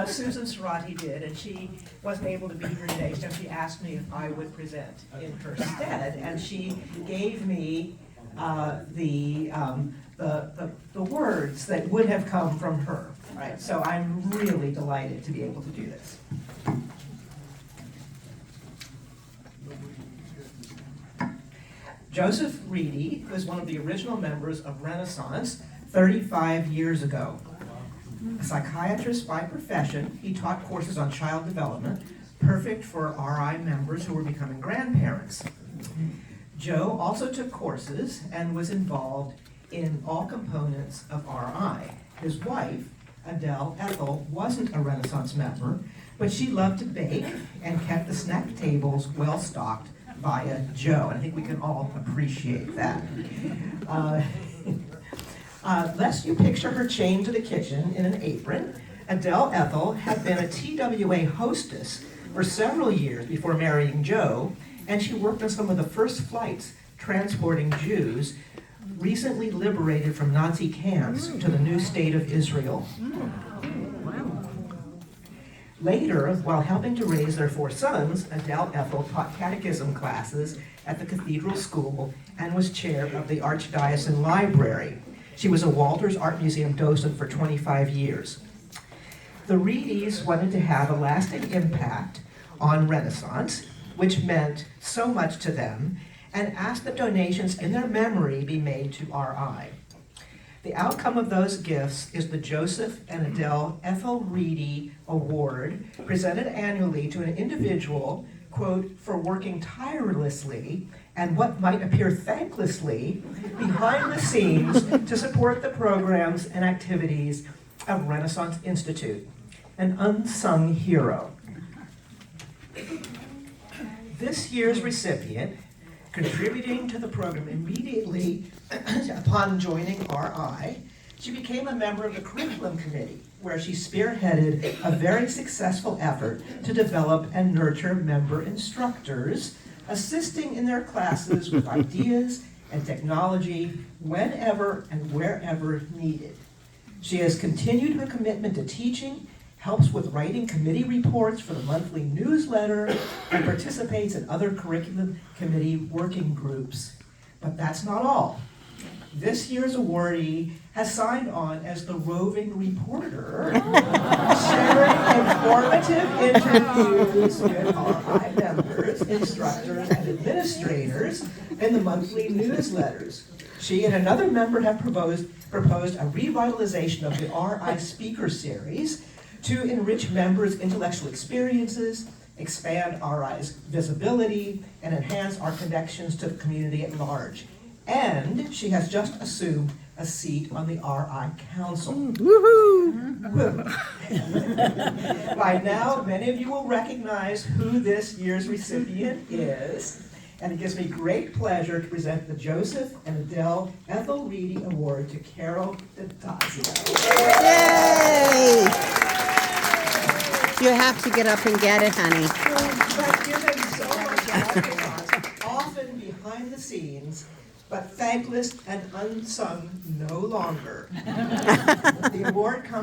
Susan Cerati did, and she wasn't able to be here today, so she asked me if I would present in her stead, and she gave me the words that would have come from her. Right? So I'm really delighted to be able to do this. Joseph Reedy was one of the original members of Renaissance 35 years ago. A psychiatrist by profession, he taught courses on child development, perfect for RI members who were becoming grandparents. Joe also took courses and was involved in all components of RI. His wife, Adele Ethel, wasn't a Renaissance member, but she loved to bake and kept the snack tables well stocked via Joe. And I think we can all appreciate that. Lest you picture her chained to the kitchen in an apron, Adele Ethel had been a TWA hostess for several years before marrying Joe, and she worked on some of the first flights transporting Jews recently liberated from Nazi camps to the new state of Israel. Later, while helping to raise their 4 sons, Adele Ethel taught catechism classes at the cathedral school and was chair of the Archdiocesan Library. She was a Walters Art Museum docent for 25 years. The Reedies wanted to have a lasting impact on Renaissance, which meant so much to them, and asked that donations in their memory be made to RI. The outcome of those gifts is the Joseph and Adele Ethel Reedy Award, presented annually to an individual, quote, for working tirelessly and what might appear thanklessly behind the scenes to support the programs and activities of Renaissance Institute, an unsung hero. This year's recipient, contributing to the program immediately upon joining RI, she became a member of the curriculum committee, where she spearheaded a very successful effort to develop and nurture member instructors, assisting in their classes with ideas and technology whenever and wherever needed. She has continued her commitment to teaching, helps with writing committee reports for the monthly newsletter, and participates in other curriculum committee working groups. But that's not all. This year's awardee has signed on as the roving reporter, sharing informative interviews with RI members, instructors, and administrators in the monthly newsletters. She and another member have proposed a revitalization of the RI Speaker Series to enrich members' intellectual experiences, expand RI's visibility, and enhance our connections to the community at large. And she has just assumed a seat on the RI Council. Woohoo! By now, many of you will recognize who this year's recipient is, and it gives me great pleasure to present the Joseph and Adele Ethel Reedy Award to Carol DeTazio. Yay! You have to get up and get it, honey. But given so much often behind the scenes, but thankless and unsung no longer. The award comes